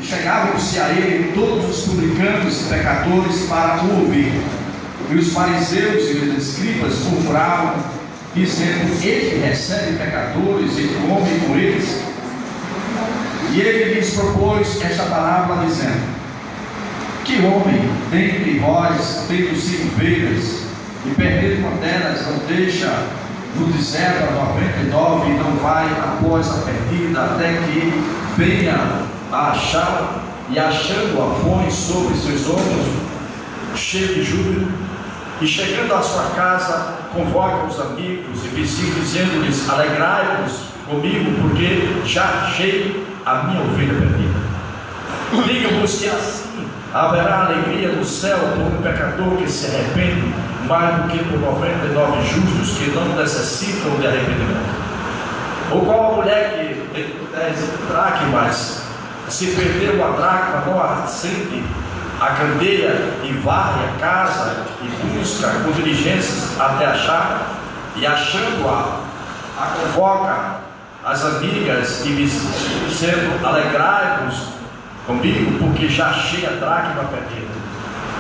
chegavam-se a ele todos os publicanos e pecadores para o ouvir. E os fariseus e os escribas murmuravam, dizendo: este recebe pecadores e come com eles. E ele lhes propôs esta parábola, dizendo: que homem dentre vós, tendo 5 ovelhas, e perdendo uma delas, não deixa no deserto a 99 e não vai após a perdida, até que venha a achar, e achando-a põe sobre seus ombros, cheio de júbilo, e chegando à sua casa, convoca os amigos e vizinhos, dizendo-lhes: alegrai-vos comigo, porque já achei a minha ovelha perdida. Digo-vos que assim haverá alegria no céu por um pecador que se arrepende, mais do que por 99 justos que não necessitam de arrependimento. Ou qual a mulher que tem 10 dracmas, se perdeu a dracma, não acende a candeia e varre a casa e busca com diligências até achar, e achando-a, a convoca as amigas e dizendo: alegrai-vos comigo, porque já achei a dracma perdida.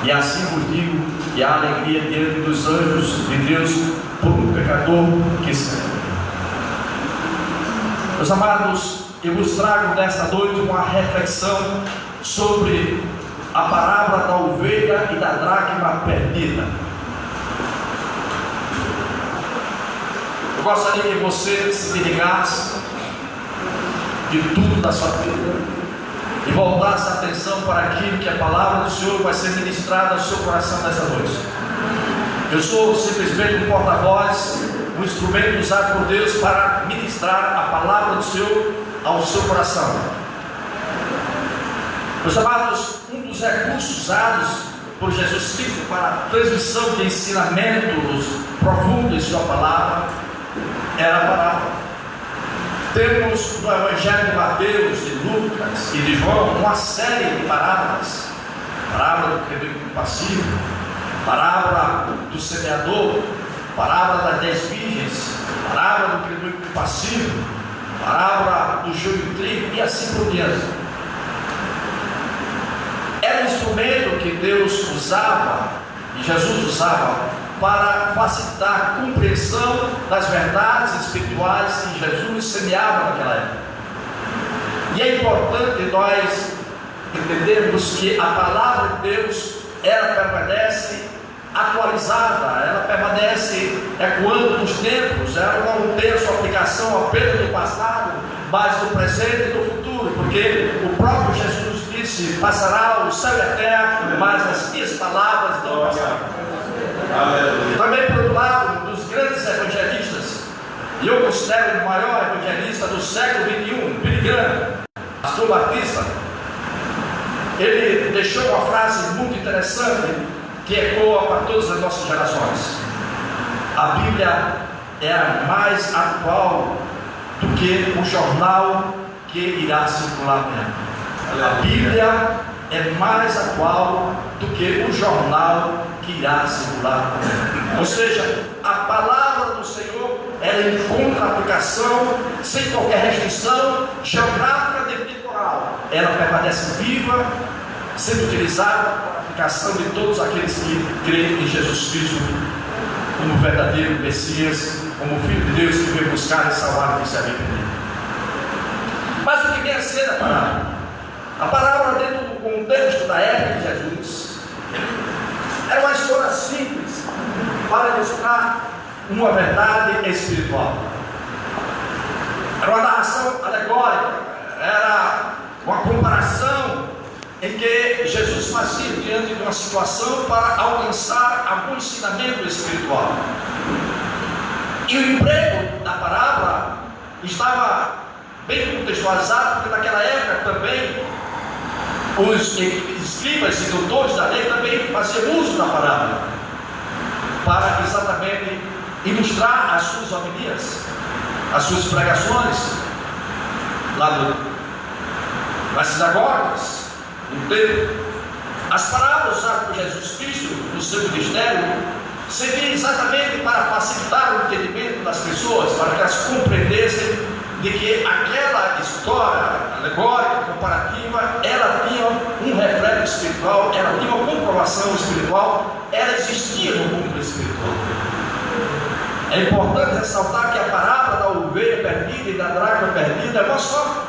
E assim vos digo que há alegria diante dos anjos de Deus por um pecador que se arrepende. Meus amados, eu vos trago nesta noite uma reflexão sobre a parábola da ovelha e da dracma perdida. Eu gostaria que você se ligasse de tudo da sua vida e voltasse a atenção para aquilo que a palavra do Senhor vai ser ministrada ao seu coração nessa noite. Eu sou simplesmente um porta-voz, um instrumento usado por Deus para ministrar a palavra do Senhor ao seu coração. Meus amados, um dos recursos usados por Jesus Cristo para a transmissão de ensinamentos profundos em sua palavra era a parábola. Temos no Evangelho de Mateus, de Lucas e de João uma série de parábolas: parábola do credor compassivo, parábola do semeador, parábola das 10 virgens, parábola do credor compassivo, parábola do joio de trigo e assim por diante. Era um instrumento que Deus usava e Jesus usava para facilitar a compreensão das verdades espirituais que Jesus semeava naquela época. E é importante nós entendermos que a palavra de Deus, ela permanece atualizada, ela permanece ecoando nos tempos, ela não tem a sua aplicação apenas no passado, mas no presente e no futuro, porque o próprio Jesus disse: passará o céu e a terra, mas as minhas palavras não passarão. Também, por outro lado, um dos grandes evangelistas, e eu considero o maior evangelista do século XXI, Billy Graham, pastor batista, ele deixou uma frase muito interessante que ecoa para todas as nossas gerações: a Bíblia é a mais atual do que o jornal que irá circular amanhã. A Bíblia é mais atual do que o jornal que irá circular amanhã. Ou seja, a palavra do Senhor, ela encontra aplicação sem qualquer restrição geográfica nem temporal. Ela permanece viva, sendo utilizada para a aplicação de todos aqueles que creem em Jesus Cristo como verdadeiro Messias, como Filho de Deus que veio buscar e salvar e se arrepender. Mas o que vem a ser a parábola? A parábola, dentro do contexto da época de Jesus, era uma história simples para ilustrar uma verdade espiritual. Era uma narração alegórica, era uma comparação em que Jesus fazia diante de uma situação para alcançar algum ensinamento espiritual. E o emprego da parábola estava bem contextualizado, porque naquela época também os escribas e doutores da lei também faziam uso da parábola para exatamente ilustrar as suas homilias, as suas pregações lá nas sinagogas, no templo. As parábolas usadas por Jesus Cristo no seu ministério serviam exatamente para facilitar o entendimento das pessoas, para que elas compreendessem de que aquela história alegórica, comparativa, ela espiritual, ela tinha uma comprovação espiritual, ela existia no mundo espiritual. É importante ressaltar que a parábola da ovelha perdida e da dracma perdida é uma só.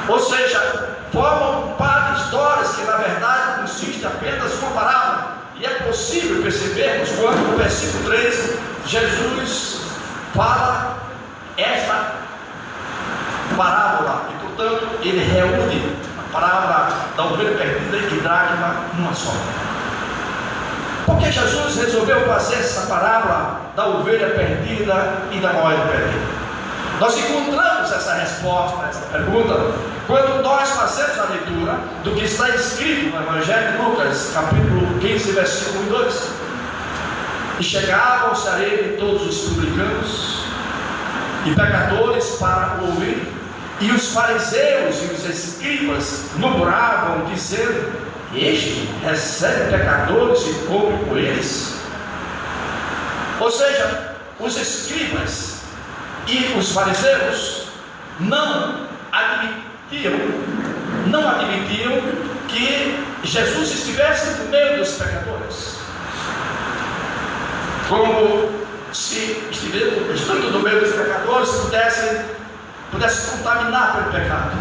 Ou seja, formam um par de histórias que na verdade consiste apenas uma parábola. E é possível percebermos quando no versículo 3 Jesus fala esta parábola e portanto ele reúne a parábola da ovelha perdida e dracma numa só. Porque Jesus resolveu fazer essa parábola da ovelha perdida e da moeda perdida? Nós encontramos essa resposta a essa pergunta quando nós fazemos a leitura do que está escrito no Evangelho de Lucas, capítulo 15, versículo 2. E chegavam-se a ele todos os publicanos e pecadores para ouvir, e os fariseus e os escribas murmuravam, dizendo: este recebe pecadores e come com eles. Ou seja, os escribas e os fariseus não admitiam que Jesus estivesse no meio dos pecadores, como se estando no meio dos pecadores pudesse contaminar pelo pecado.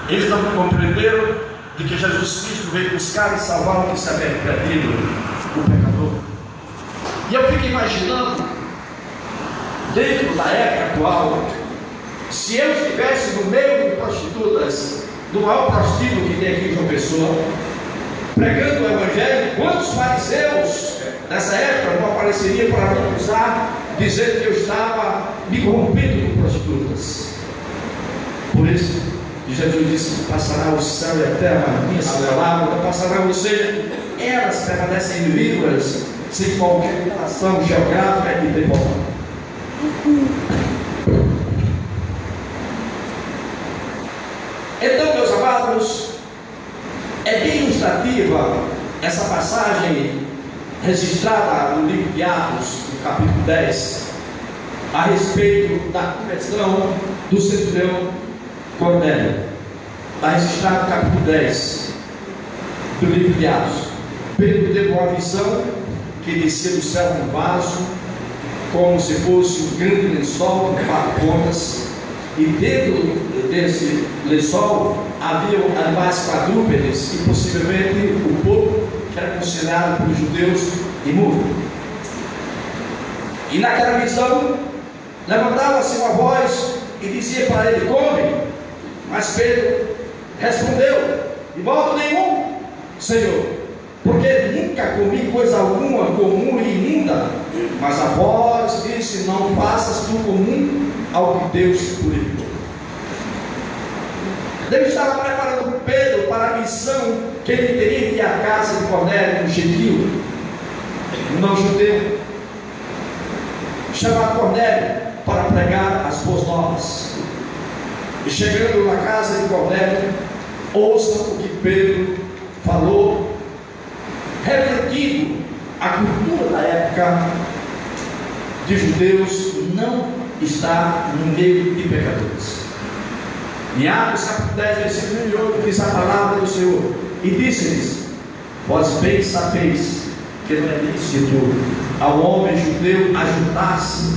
Eles não compreenderam de que Jesus Cristo veio buscar e salvar o que se havia perdido, o pecador. E eu fico imaginando, dentro da época atual, se eu estivesse no meio de prostitutas, do maior prostíbulo que tem aqui em João Pessoa, pregando o Evangelho, quantos fariseus nessa época não apareceriam para me acusar, dizendo que eu estava me corrompendo com prostitutas? Por isso, Jesus disse: passará o céu e a terra, minhas palavras passarão, ou seja, elas permanecem vivas, sem qualquer relação geográfica e temporal. Então, meus amados, é bem ilustrativa essa passagem registrada no livro de Atos, no capítulo 10, a respeito da conversão do centurião Cornélio. Está registrado no capítulo 10 do livro de Atos. Pedro teve uma visão que descia do céu um vaso, como se fosse um grande lençol com 4 pontas, e dentro desse lençol haviam animais quadrúpedes e possivelmente o porco, que era considerado pelos judeus imundo. E naquela visão levantava-se uma voz e dizia para ele: come. Mas Pedro respondeu: de modo nenhum, Senhor, porque nunca comi coisa alguma comum e imunda. Mas a voz disse: não faças tu comum ao que Deus purificou. Deus estava preparando Pedro para a missão que ele teria de ir à casa de Cornélio, um gentil, um não judeu, chamado Cornélio, para pregar as boas novas. E chegando na casa de Cornélio, ouçam o que Pedro falou, refletindo a cultura da época de judeus não está no meio de pecadores. Em Atos capítulo 10, versículo 8, diz a palavra do Senhor: e disse-lhes: vós bem sabeis que não é lícito ao homem judeu ajudar-se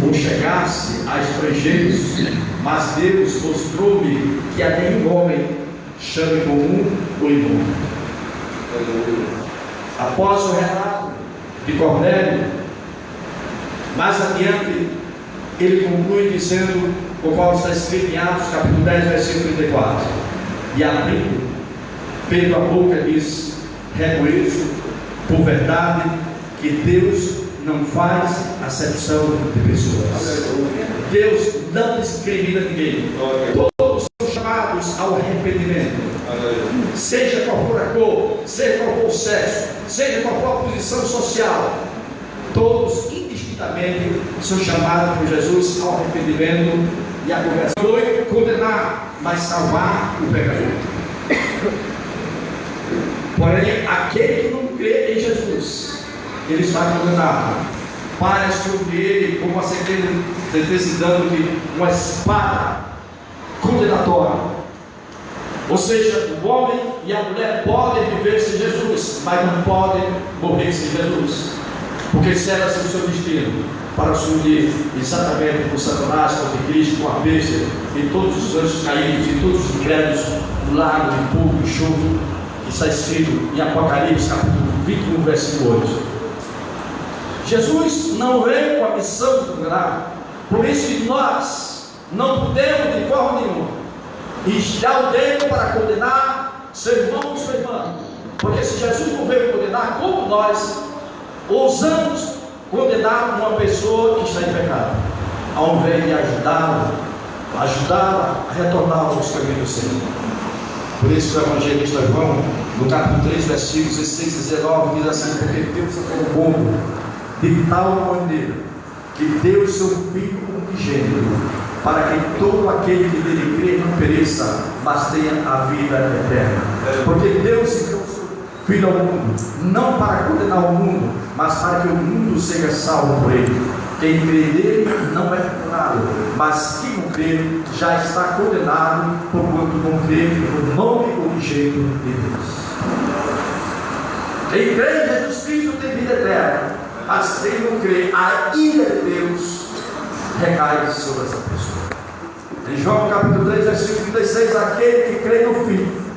ou chegar-se a estrangeiros, mas Deus mostrou-me que a nenhum homem chame comum ou imundo. Após o relato de Cornélio, mais adiante ele conclui dizendo, conforme está escrito em Atos capítulo 10, versículo 34: e abrindo Pedro a boca, diz: reconheço por verdade que Deus não faz acepção de pessoas. Deus não discrimina ninguém. Todos são chamados ao arrependimento, seja qual for a cor, seja qual for o sexo, seja qual for a posição social. Todos indistintamente são chamados por Jesus ao arrependimento e à conversão. Não foi condenar, mas salvar o pecador. Porém, aquele que não crê em Jesus, ele está condenado. Para sobre ele como a sentença dando-lhe uma espada condenatória. Ou seja, o homem e a mulher podem viver sem Jesus, mas não podem morrer sem Jesus, porque será-se o seu destino para subir exatamente com Satanás, com o Anticristo, com a besta e todos os anjos caídos e todos os incrédulos no lago de fogo e enxofre, que está escrito em Apocalipse capítulo 21, versículo 8. Jesus não veio com a missão de condenar, por isso que nós não podemos de forma nenhuma estar o dedo para condenar seu irmão ou sua irmã, porque se Jesus não veio condenar, como nós ousamos condenar uma pessoa que está em pecado, ao invés de ajudá-la a retornar aos caminhos do Senhor? Por isso que o evangelista João, no capítulo 3, versículos 16 e 19, diz assim: porque Deus amou o mundo de tal maneira que deu o seu Filho unigênito, para que todo aquele que nele crê não pereça, mas tenha a vida eterna. Porque Deus enviou o seu Filho ao mundo, não para condenar o mundo, mas para que o mundo seja salvo por ele. Quem crê nele não é condenado, mas quem não crê já está condenado, porquanto não crê no nome unigênito de Deus. Quem crê em Jesus Cristo tem vida eterna, mas quem não crê, a ira de Deus recai sobre essa pessoa. Em João capítulo 3, versículo 36, aquele que crê no Filho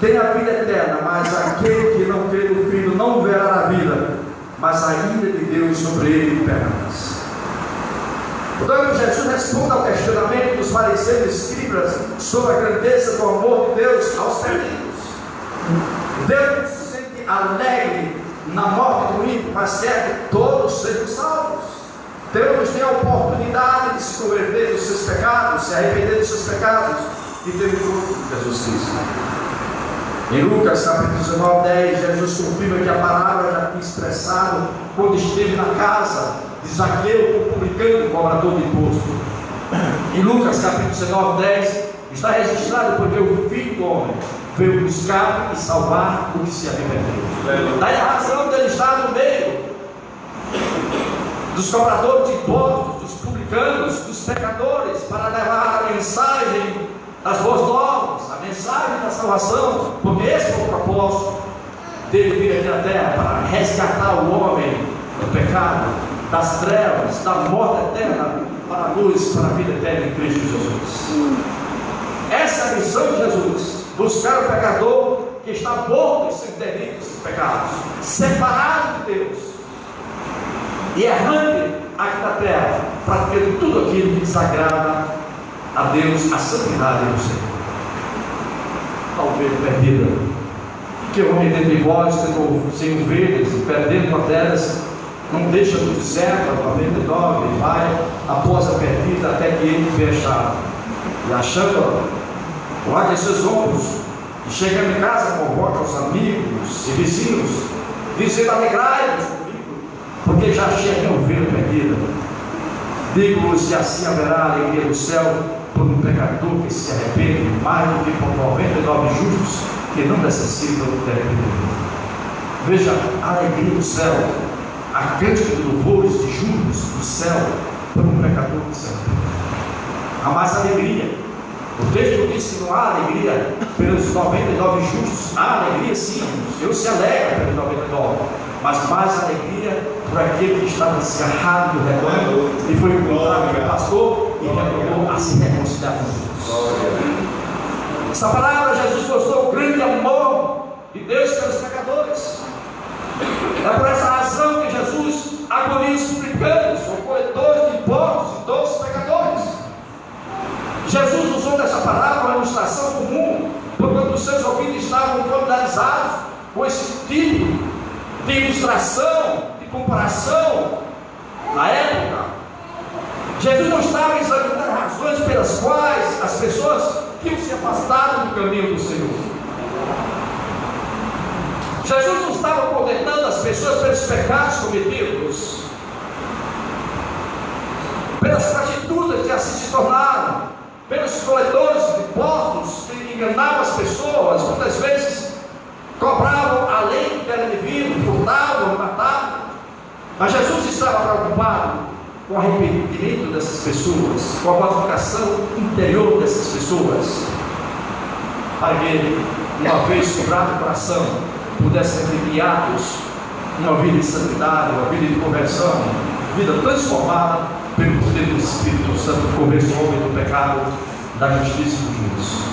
tem a vida eterna, mas aquele que não crê no Filho não verá a vida, mas a ira de Deus sobre ele permanece. Portanto, Jesus responde ao questionamento dos fariseus e escribas sobre a grandeza do amor de Deus aos perdidos. Deus se sente alegre na morte do ímpio, mas quer que todos sejam salvos. Deus tem a oportunidade de se converter dos seus pecados, se arrepender dos seus pecados e ter o fruto de Jesus Cristo. Em Lucas capítulo 19, 10, Jesus confirma que a palavra já tinha expressado quando esteve na casa de Zaqueu, o publicano, o cobrador de imposto. Em Lucas capítulo 19, 10, está registrado porque o Filho do Homem veio buscar e salvar o que se arrependeu. Daí a razão dele estar no meio dos cobradores de impostos, dos publicanos, dos pecadores, para levar a mensagem das boas novas, a mensagem da salvação, porque esse foi o propósito dele vir aqui na terra, para resgatar o homem do pecado, das trevas, da morte eterna, para a luz, para a vida eterna em Cristo Jesus. Essa é a missão de Jesus: buscar o pecador que está morto em seus delitos e pecados, separado de Deus e errante aqui na terra, praticando tudo aquilo que desagrada a Deus, a santidade do Senhor. A ovelha perdida, que o homem dentre vós tentou sem ovelhas, e perdendo uma delas, não deixa do deserto, a 99, e vai após a perdida até que ele vê achado, e achando, coloca em seus ombros, e chegando em casa, convoca os amigos e vizinhos, dizendo: alegrai-vos comigo, porque já achei a minha ovelha perdida. Digo-vos que assim haverá alegria no céu por um pecador que se arrepende, mais do que por 99 justos que não necessitam de arrependimento. Veja a alegria do céu, a cântica de louvores, de juros do céu por um pecador que se arrepende. Há mais alegria. O texto diz que não há alegria pelos 99 justos. Há alegria sim, o Senhor se alegra pelos 99, mas mais alegria por aquele que estava desgarrado do rebanho e foi encontrado pelo pastor e retornou a se reconciliar com Deus. Essa palavra, Jesus mostrou o grande amor de Deus pelos pecadores. É por essa razão que Jesus acolhia os publicanos, os coletores de impostos e todos os pecadores. Jesus usou dessa palavra uma ilustração comum, porquanto os seus ouvidos estavam familiarizados com esse tipo de ilustração, de comparação na época. Jesus não estava examinando razões pelas quais as pessoas tinham se afastado do caminho do Senhor. Jesus não estava condenando as pessoas pelos pecados cometidos, pelas prostitutas que assim se tornaram, pelos coletores de impostos que enganavam as pessoas, muitas vezes cobravam além do que era devido, furtavam, matavam. Mas Jesus estava preocupado com o arrependimento dessas pessoas, com a modificação interior dessas pessoas. para que, uma vez quebrado o coração, pudesse ter guiados uma vida de santidade, uma vida de conversão, vida transformada pelo poder do Espírito Santo, que convence o homem do pecado, da justiça e do juízo.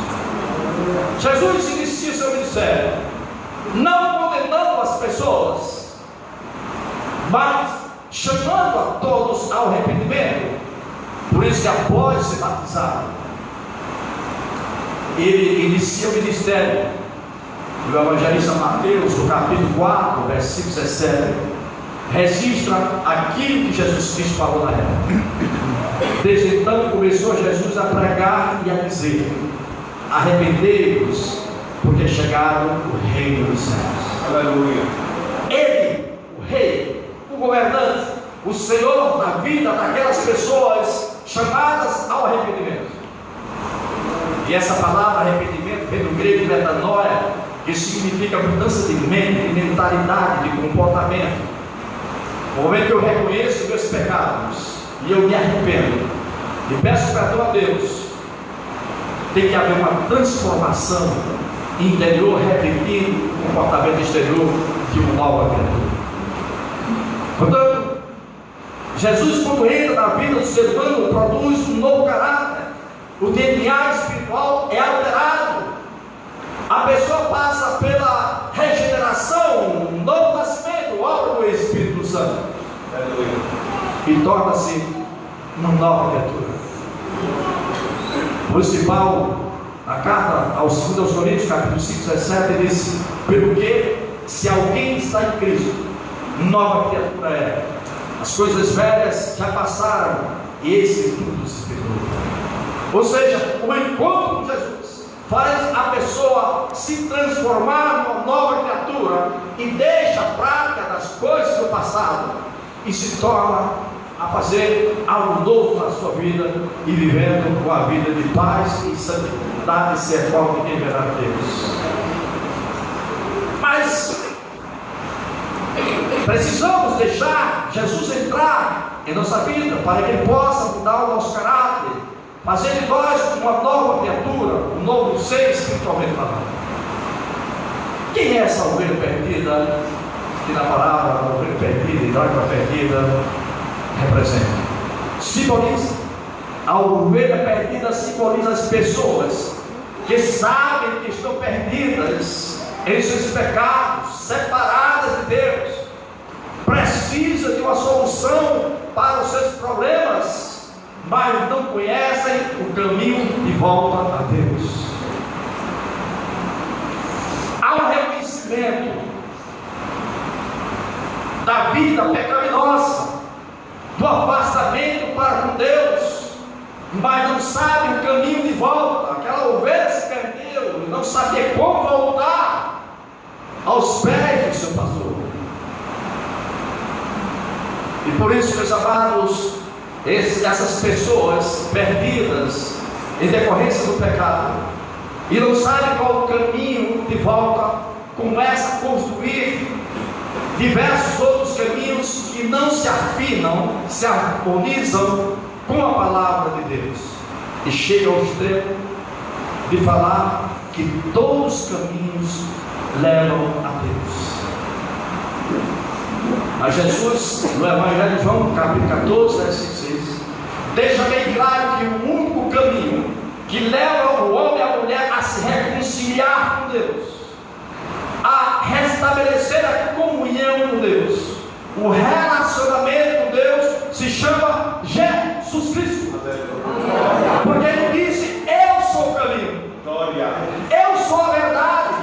Jesus inicia seu ministério não condenando as pessoas, mas chamando a todos ao arrependimento. Por isso que após ser batizado, ele inicia o ministério. O evangelista Mateus, no capítulo 4, versículo 17, registra aquilo que Jesus Cristo falou na época. Desde então começou Jesus a pregar e a dizer: arrependei-vos, porque é chegado o reino dos céus. Aleluia. Ele, o rei, o governante, o Senhor da vida daquelas pessoas chamadas ao arrependimento. E essa palavra arrependimento vem do grego metanoia, que significa mudança de mente, de mentalidade, de comportamento. No momento que eu reconheço meus pecados e eu me arrependo e peço perdão a Deus, tem que haver uma transformação interior, refletindo o comportamento exterior de uma nova criatura. Portanto, Jesus, quando entra na vida do ser humano, produz um novo caráter. O DNA espiritual é alterado. A pessoa passa pela regeneração, um novo nascimento, obra do Espírito Santo. E torna-se uma nova criatura. Por isso que Paulo, na carta aos 2 Coríntios, capítulo 5, 17, ele diz: pelo que, se alguém está em Cristo, nova criatura é. As coisas velhas já passaram, e esse tudo se fez novo. Ou seja, o encontro com Jesus faz a pessoa se transformar numa nova criatura e deixa a prática das coisas do passado e se torna a fazer algo novo na sua vida e vivendo uma vida de paz e santidade, se é qual que verá Deus. Mas precisamos deixar Jesus entrar em nossa vida para que Ele possa mudar o nosso caráter, fazer de nós uma nova criatura, um novo ser espiritualmente falando. Quem é essa ovelha perdida que na palavra a ovelha perdida e droga perdida representa? Simboliza. A ovelha perdida simboliza as pessoas que sabem que estão perdidas em seus pecados, separadas de Deus, precisa de uma solução para os seus problemas, mas não conhecem o caminho de volta a Deus. Há um reconhecimento da vida pecaminosa, do afastamento para com Deus, mas não sabe o caminho de volta. Aquela ovelha se perdeu e não sabia como voltar aos pés do seu pastor. E por isso, meus amados, essas pessoas perdidas em decorrência do pecado e não sabem qual o caminho de volta, começam a construir diversos outros caminhos que não se afinam, se harmonizam com a palavra de Deus, e chega ao extremo de falar que todos os caminhos levam a Deus. Mas Jesus, no Evangelho de João, capítulo 14, versículo 6, deixa bem claro que o único caminho que leva o homem e a mulher a se reconciliar com Deus, a restabelecer a comunhão com Deus, o relacionamento com Deus, se chama Jesus Cristo. Porque Ele disse: eu sou o caminho, eu sou a verdade,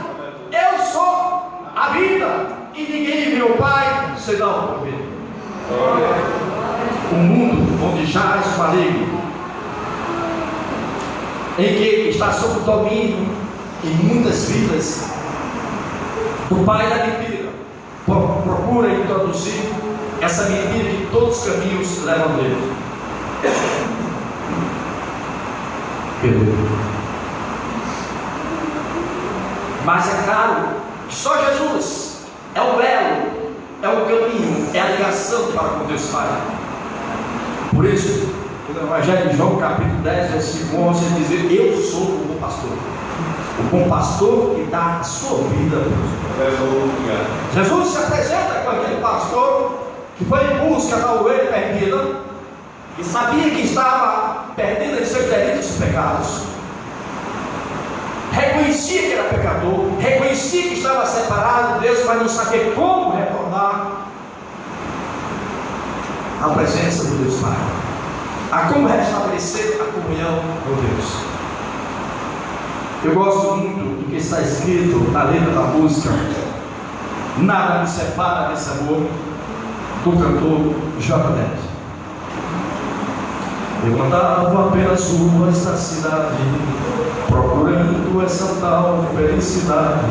eu sou a vida, e ninguém viu o Pai senão por mim. O mundo onde jaz o maligno, em que está sob o domínio em muitas vidas do pai da mentira, procura introduzir essa mentira que todos os caminhos levam a Deus. Mas é claro que só Jesus é o elo, é o caminho, é a ligação para com Deus Pai. Por isso, no Evangelho de João, capítulo 10, versículo 11, ele diz: eu sou o bom pastor. O com o pastor que dá a sua vida. Jesus se apresenta com aquele pastor que foi em busca da ovelha perdida e sabia que estava perdida em seus delitos e pecados. Reconhecia que era pecador, reconhecia que estava separado de Deus, mas não sabia como retornar à presença do Deus Pai, a como restabelecer a comunhão com Deus. Eu gosto muito do que está escrito na letra da música Nada Me Separa Desse Amor, do cantor J.D. Eu andava pelas ruas da cidade, procurando essa tal felicidade.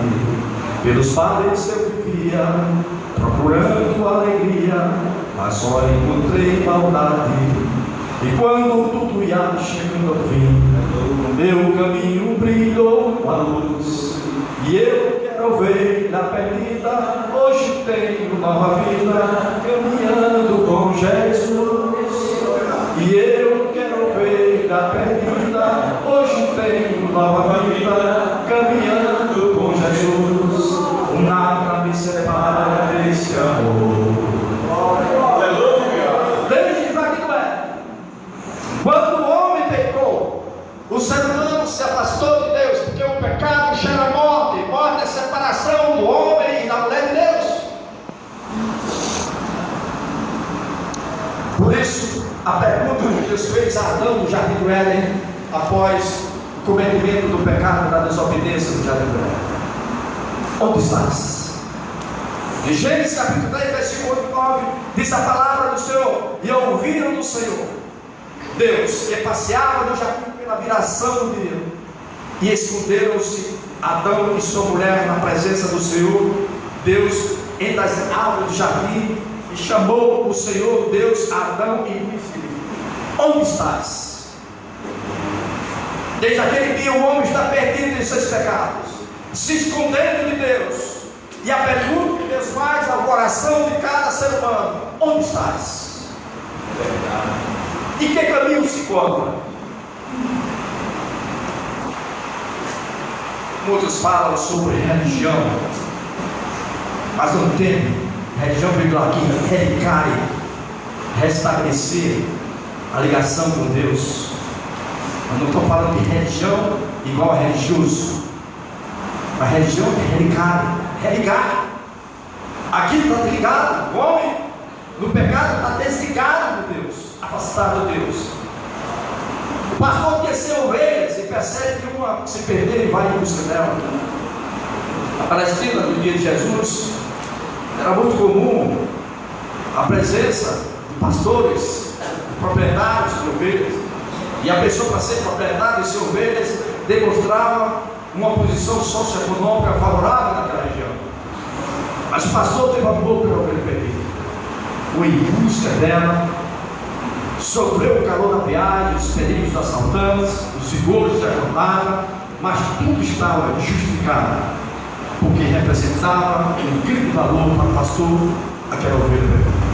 Pelos bares eu vivia, procurando alegria, mas só encontrei maldade. E quando tudo ia chegando ao fim, meu caminho brilhou a luz. E eu quero ver na perdida, hoje tenho nova vida, caminhando com Jesus. E eu quero ver na perdida, hoje tenho nova vida, caminhando com Jesus. Nada me separa desse amor. Desde lá que não é. Quando o homem pecou, o ser humano se afastou de Deus, porque o pecado gera morte. Morte é a separação do homem e da mulher de Deus. Por isso, a pergunta que Deus fez a Adão no jardim do Éden, após o cometimento do pecado da desobediência no jardim do Éden: onde estás? Em Gênesis capítulo 10, versículo 8 e 9, diz a palavra do Senhor: e ouviram do Senhor Deus que passeava no jardim pela viração do dia, e esconderam-se Adão e sua mulher na presença do Senhor Deus entre as árvores do jardim. E chamou o Senhor Deus a Adão e disse-lhe: onde estás? Desde aquele dia o homem está perdido em seus pecados, se escondendo de Deus. E a pergunta que Deus faz ao coração de cada ser humano: onde estás? E que caminho se encontra? Muitos falam sobre religião, mas não entendem. Religião veio aqui, relicare, restabelecer a ligação com Deus. Eu não estou falando de religião igual a religioso. A religião é relicare, religar. Aqui está ligado, o homem no pecado está desligado de Deus, afastado de Deus. O pastor conheceu ovelhas e percebe que uma se perder e vai em busca dela. A Palestina, no dia de Jesus, era muito comum a presença de pastores, de proprietários de ovelhas. E a pessoa, para ser proprietário de ovelhas, demonstrava uma posição socioeconômica favorável naquela região. Mas o pastor teve amor pela ovelha perdida, foi em busca dela, sofreu o calor da viagem, os perigos dos assaltantes, os vigores da jornada, mas tudo estava justificado, porque representava um grande valor para o pastor aquela ovelha perdida.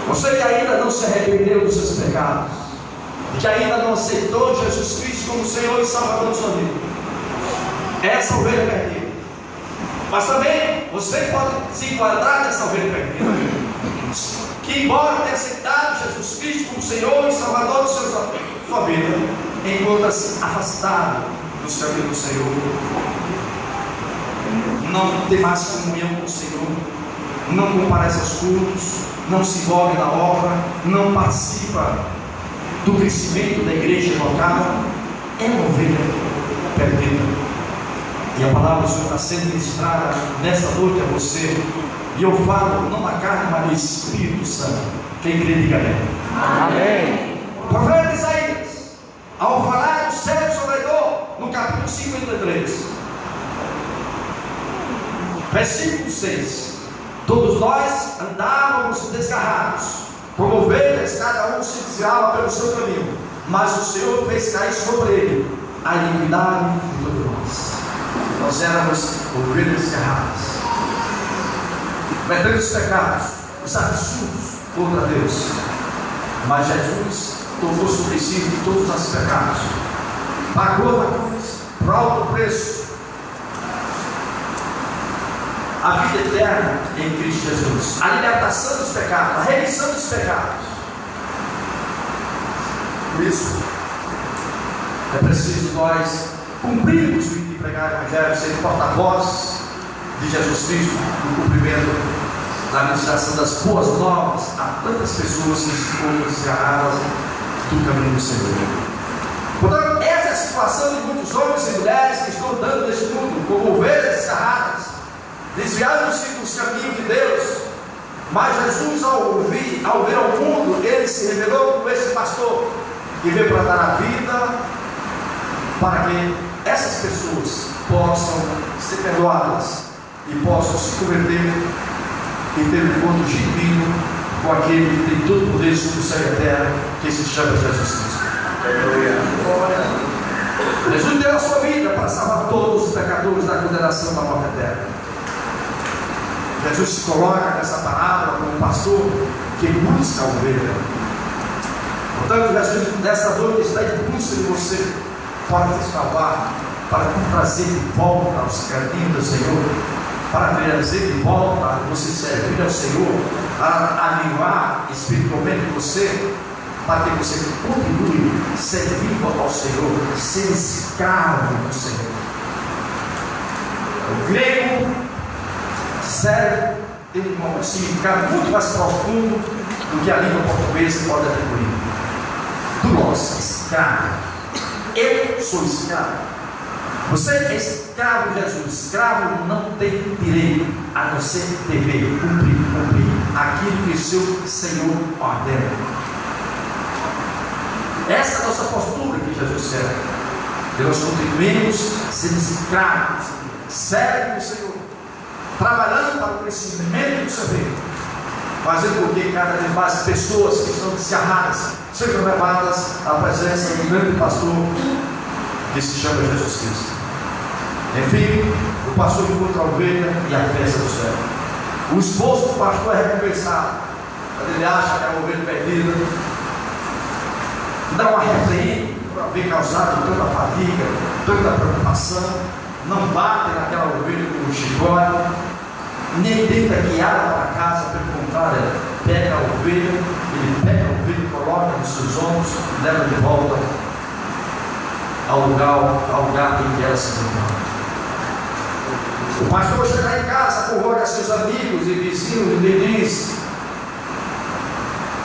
Você que ainda não se arrependeu dos seus pecados, que ainda não aceitou Jesus Cristo como Senhor e Salvador da sua vida, essa ovelha perdida. Mas também você pode se enquadrar nessa ovelha perdida, que embora tenha aceitado Jesus Cristo como Senhor e Salvador da sua vida, encontra-se afastado dos caminhos do Senhor, não tem mais comunhão com o Senhor, não comparece aos cultos, não se envolve na obra, não participa do crescimento da igreja local. É uma ovelha perdida. E a palavra do Senhor está sendo ministrada nessa noite a você. E eu falo não na carne, mas no Espírito Santo. Quem crê, diga amém. Amém. O profeta Isaías, ao falar do servo sofredor, no capítulo 53, versículo 6: todos nós andávamos desgarrados, como ovelhas, cada um se desviava pelo seu caminho, mas o Senhor fez cair sobre ele a iniquidade de todos nós. Nós éramos ovelhas desgarradas, cometendo os pecados, os absurdos contra Deus, mas Jesus tomou sobre si todos os pecados pagou na cruz, por alto preço, a vida eterna em Cristo Jesus, a libertação dos pecados, a remissão dos pecados. Por isso, é preciso nós cumprirmos o de pregar o Evangelho, ser porta-voz de Jesus Cristo, no cumprimento da administração das boas novas a tantas pessoas que estão desgarradas do caminho do Senhor. Portanto, essa é a situação de muitos homens e mulheres que estão andando neste mundo como ovelhas desgarradas, desviando-se dos caminhos de Deus. Mas Jesus, ao vir ao mundo, ele se revelou como esse pastor que veio para dar a vida, para que essas pessoas possam ser perdoadas e possam se converter e ter um encontro genuíno com aquele que tem todo o poder sobre o céu e a terra, que se chama Jesus Cristo. Jesus deu a sua vida para salvar todos os pecadores da condenação da morte eterna. Jesus se coloca nessa parábola como um pastor que busca a ovelha. Portanto, Jesus nessa noite está em busca de você para te salvar, para te trazer de volta aos caminhos do Senhor, para trazer de volta você servir ao Senhor, para animar espiritualmente você, para que você continue servindo ao Senhor, ser escravo do Senhor. O grego serve tem um significado muito mais profundo do que a língua portuguesa pode atribuir. Doulos, escravo. Eu sou escravo. Você é escravo de Jesus. Escravo não tem direito a não ser dever, cumprir aquilo que o seu Senhor ordena. Essa é a nossa postura que Jesus quer. Que nós continuemos sendo escravos, servos do Senhor, trabalhando para o crescimento do seu reino, fazendo com que cada vez mais pessoas que estão desgarradas sejam levadas à presença do grande pastor que se chama Jesus Cristo. Enfim, o pastor encontra a ovelha e a festa do céu. O esforço do pastor é recompensado. Quando ele acha que é uma ovelha perdida, dá uma repreende por haver causado tanta fadiga, tanta preocupação, não bate naquela ovelha com o chicote, nem tenta guiá-la para casa, pelo contrário, pega a ovelha, ele pega a ovelha, coloca nos seus ombros e leva de volta ao lugar em que ela se encontrava. O pastor chega em casa, convoca seus amigos e vizinhos e lhe diz: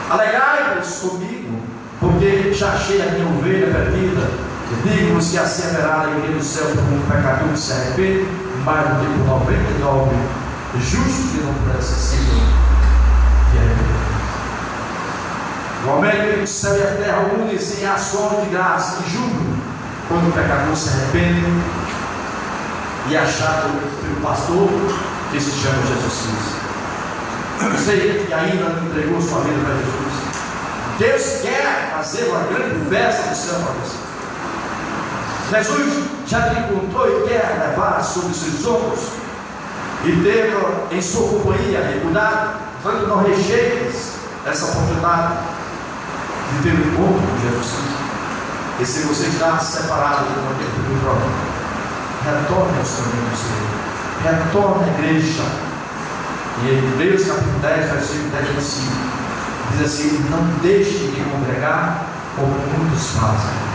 alegrai-vos comigo, porque já achei a minha ovelha perdida. Digo-vos que assim haverá alegria no céu por um pecador que se arrepende, mais do que por 99 justos que não necessitam de arrepender. Igualmente, o céu e a terra unem-se em ações de graça e júbilo quando o pecador se arrepende e é achado pelo pastor que se chama Jesus Cristo. Você que ainda não entregou sua vida para Jesus, Deus quer fazer uma grande festa no céu para você. Jesus já te encontrou e quer levar sobre os seus ombros e ter em sua companhia e cuidado. Portanto, não rejeites essa oportunidade de ter um encontro com Jesus Cristo. E se você está separado de uma tempo do próprio, retorne aos caminhos do Senhor, retorne à igreja. E em Hebreus capítulo 10, versículo 10, diz assim: não deixe de congregar como muitos fazem.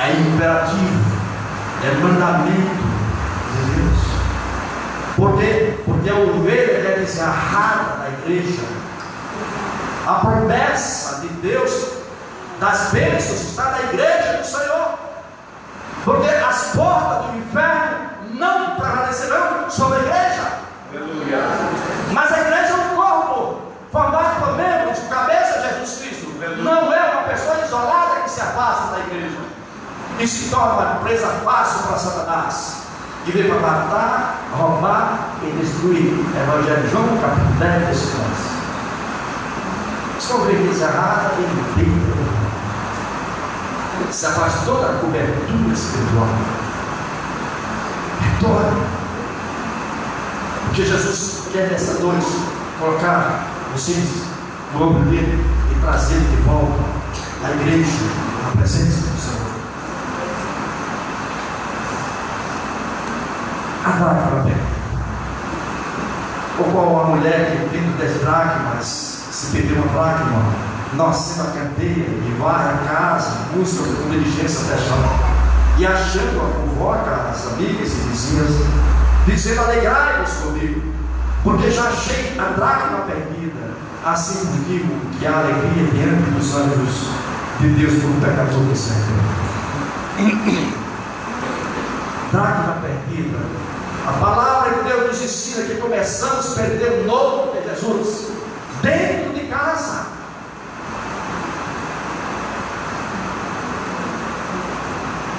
É imperativo, é mandamento de Deus. Por quê? Porque a ovelha é desgarrada da igreja. A promessa de Deus das bênçãos está na igreja do Senhor. Porque as portas do inferno não prevalecerão sobre a igreja. Aleluia. Mas a igreja é um corpo formado por membros, cabeça de Jesus Cristo. Aleluia. Não é uma pessoa isolada que se afasta da igreja e se torna presa fácil para Satanás, que veio para matar, roubar e destruir. Evangelho de João, capítulo 10, versículo 11. Sobre a igreja errada, ele deita, se afastou da cobertura espiritual. Retorne, porque Jesus quer nessa noite colocar vocês no ombro dele e trazer de volta a igreja, a presença do Senhor. A dracma perdida. Ou qual a mulher que tendo 10 dracmas, se perdeu uma dracma, não acena a candeia e vai à casa, busca com diligência até achar. E achando-a, convoca as amigas e vizinhas, dizendo: alegrai-vos comigo, porque já achei a dracma perdida. Assim vos digo que há alegria diante dos anjos de Deus por um pecador que se arrepende. Dracma perdida. A palavra de Deus nos ensina que começamos a perder o novo de Jesus dentro de casa.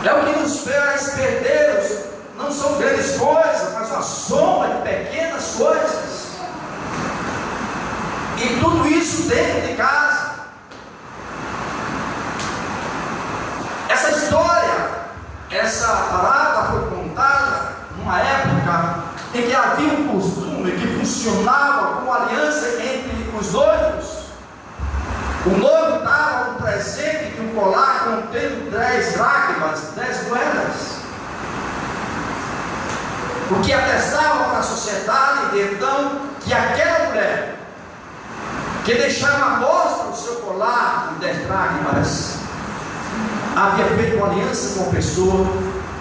É o que nos faz perder. Não são grandes coisas, mas uma soma de pequenas coisas. E tudo isso dentro de casa. Essa história, essa parábola foi contada numa época em que havia um costume que funcionava como aliança entre os noivos. O noivo dava um presente de um colar contendo 10 dracmas, 10 moedas. O que atestava para a sociedade de então que aquela mulher que deixava à mostra o seu colar de 10 dracmas havia feito uma aliança com a pessoa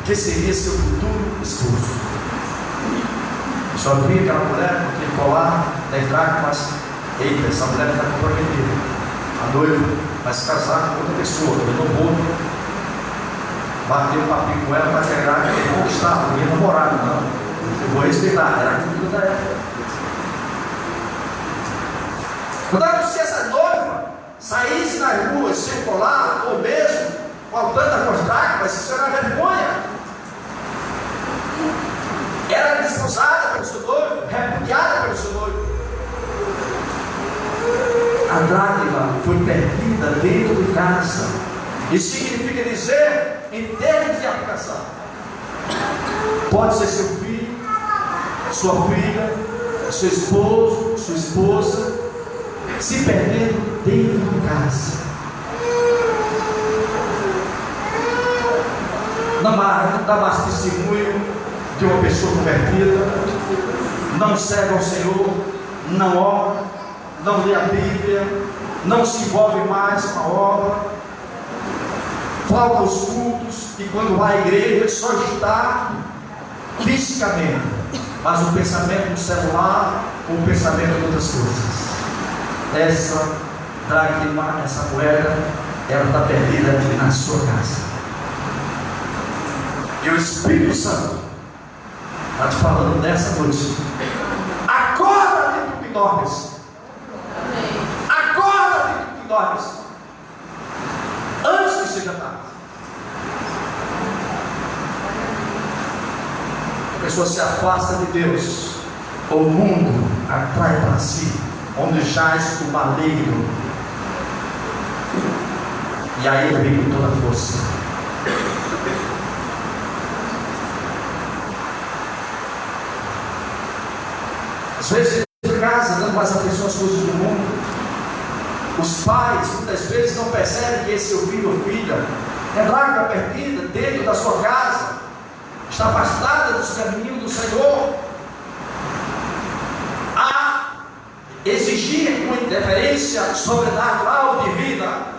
que seria seu futuro esposo. Só via aquela mulher com aquele colar, 10 dracmas. Eita, essa mulher está comprometida. A noiva vai se casar com outra pessoa. Eu não vou bater um papinho com ela para pegar e conquistar a minha namorada, não. Eu vou respeitar, era a cultura da época. Portanto, se essa noiva saísse nas ruas sem colar, ou mesmo faltando as dracmas, isso era vergonha. Era desposada pelo seu noivo, repudiada pelo seu noivo. A dracma foi perdida dentro de casa. Isso significa dizer, em termos de aplicação, pode ser seu filho, sua filha, seu esposo, sua esposa, se perdendo dentro de casa. Não dá mais testemunho de uma pessoa convertida, não serve ao Senhor, não ora, não lê a Bíblia, não se envolve mais com a obra, falta aos cultos, e quando vai à igreja só está fisicamente, mas o pensamento no celular, ou o pensamento em outras coisas. Essa dracma, essa moeda, ela está perdida na sua casa. E o Espírito Santo está te falando nessa noite: acorda, dentro que dormes. Acorda, dentro que dormes, antes que seja tarde. A pessoa se afasta de Deus, o mundo atrai para si, onde jaz o maligno, e aí ele vem com toda a força. Às vezes em casa, dando mais atenção às coisas do mundo, os pais muitas vezes não percebem que esse seu filho ou filha é dracma perdida dentro da sua casa, está afastada dos caminhos do Senhor. A exigir uma interferência sobrenatural divina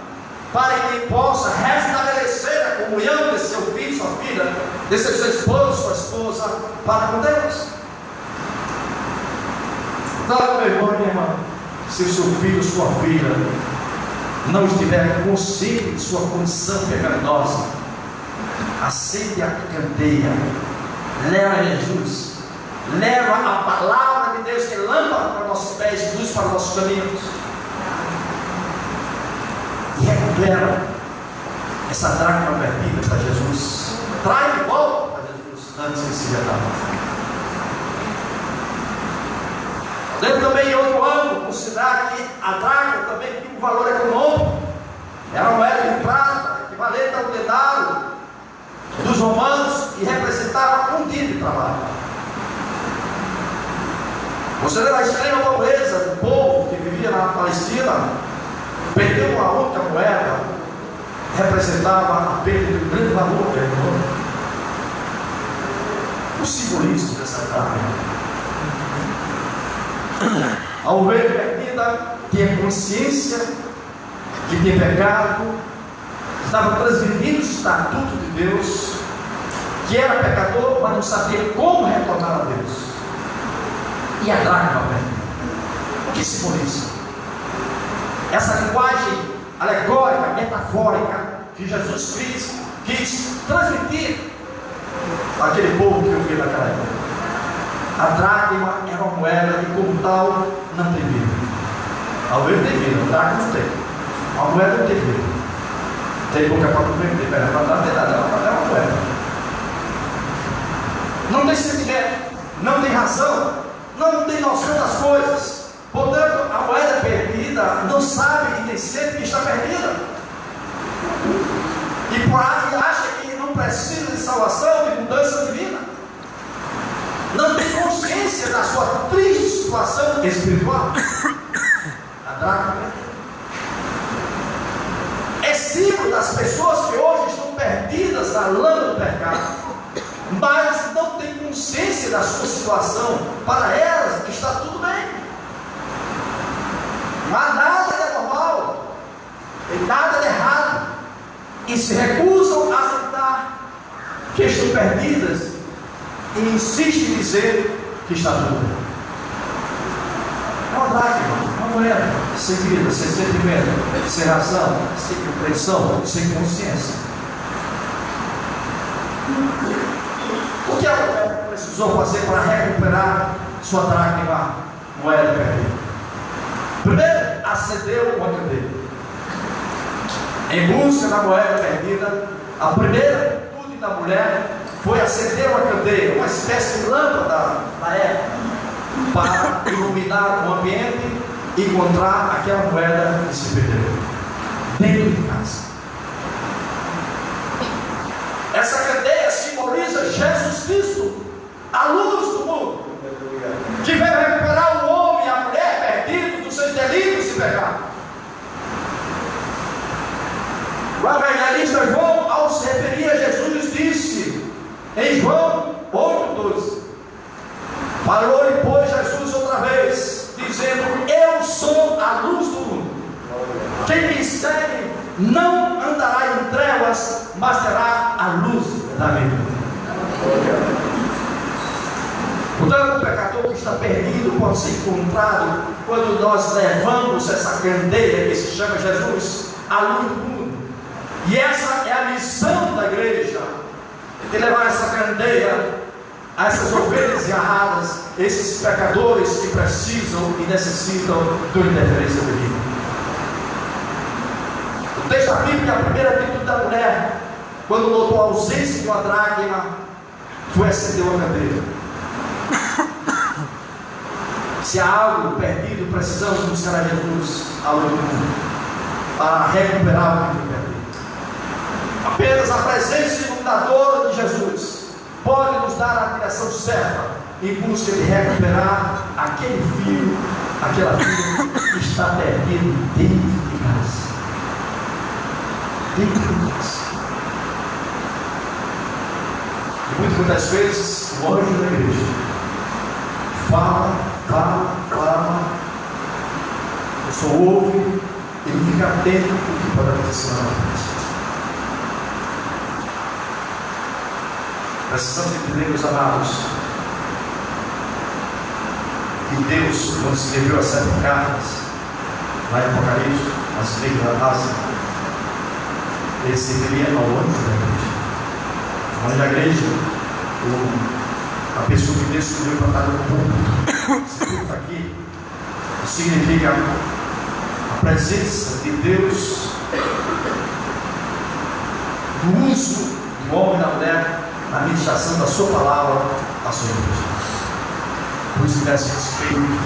para que ele possa restabelecer a comunhão desse seu filho, sua filha, desse seu esposo, sua esposa, para com Deus. Então, meu irmão e minha irmã, se o seu filho, sua filha não estiver consciente de sua condição pecaminosa, acende a candeia, leva a Jesus, leva a palavra de Deus que é lâmpada para nossos pés, luz para nossos caminhos, e recupera essa dracma perdida para Jesus. Traz de volta para Jesus antes que se retardar. Deve também, em outro ângulo, considerar que a dracma também tinha um valor econômico. Era uma moeda de prata, equivalente ao denário dos romanos, e representava um dia de trabalho. Considerando a extrema pobreza do povo que vivia na Palestina, perder uma única moeda representava a perda de um grande valor econômico. o simbolismo dessa dracma? A ovelha perdida tinha consciência que tinha pecado, estava transgredindo o estatuto de Deus, que era pecador, mas não sabia como retornar a Deus. E a dracma perdida, o que simboliza? Essa linguagem alegórica, metafórica, que Jesus quis transmitir àquele povo que eu vi naquela época. A dracma era uma moeda e, como tal, não tem vida. A ovelha tem vida, a dracma não tem. A moeda não tem vida. Tem boca para comer, tem perna para dar, tem nada, é uma moeda. Não tem sentimento, não tem razão, não tem noção das coisas. Portanto, a moeda perdida não sabe e tem sede que está perdida. E por aí acha que não precisa de salvação, de mudança divina. Não tem consciência da sua triste situação espiritual. A dracma é símbolo das pessoas que hoje estão perdidas na lama do pecado, mas não têm consciência da sua situação. Para elas está tudo bem. Mas nada é normal, nada é errado, e se recusam a aceitar que estão perdidas e insistem em dizer que está tudo bem. É uma dracma, uma moeda sem vida, sem sentimento, sem razão, sem compreensão, sem consciência. O que a mulher precisou fazer para recuperar sua dracma, moeda perdida? Primeiro, acendeu uma candeia. Em busca da moeda perdida, a primeira atitude da mulher foi acender uma candeia, uma espécie de lâmpada na época, para iluminar o ambiente e encontrar aquela moeda que se perdeu dentro de casa. Essa candeia simboliza Jesus Cristo, a luz do mundo, que veio recuperar o homem e a mulher perdidos dos seus delitos e pecados. O evangelista João, ao se referir a Jesus, disse em João 8,12: falou-lhe, pois, Jesus outra vez, dizendo: eu sou a luz do mundo. Quem me segue não andará em trevas, mas terá a luz da vida. Portanto, o pecador que está perdido pode ser encontrado quando nós levamos essa candeia que se chama Jesus à luz do mundo. E essa é a missão da igreja, de levar essa candeia a essas ovelhas erradas, esses pecadores que precisam e necessitam de uma interferência divina. O texto da Bíblia, a primeira atitude da mulher, quando notou a ausência de uma dracma, foi acender uma candeia. Se há algo perdido, precisamos buscar a Jesus ao longo do mundo para recuperar o que foi perdido. Apenas a presença iluminadora de Jesus pode nos dar a direção certa em busca de recuperar aquele filho, aquela filha que está perdido dentro de casa. Dentro de casa. E muitas vezes o anjo da igreja fala, a pessoa ouve, ele fica atento ao que pode acontecer na frente. Precisamos entender, meus amados, que Deus, quando escreveu as 7 cartas, lá em Apocalipse, as três da raça, ele se referia ao anjo da igreja. O anjo da igreja, a pessoa que Deus escolheu para estar no público. Esse público aqui significa a presença de Deus no uso do homem e da mulher na ministração da sua palavra à sua igreja. Por isso merece respeito.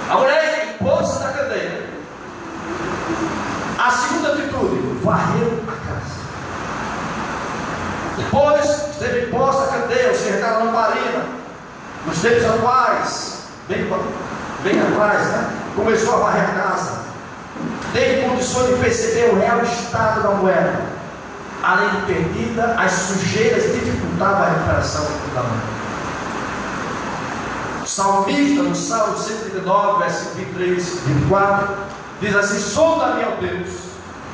A mulher impôs da cadeia. A segunda atitude, varreu a casa. Depois esteve imposta a cadeia, ou seja, aquela lamparina. Nos tempos atuais, bem atrás, né? Começou a varrer a casa. Teve condições de perceber o real estado da moeda. além de perdida, as sujeiras dificultavam a recuperação da mão. O salmista, no Salmo 139, versículo 23, 24, diz assim: sonda-me, ó Deus,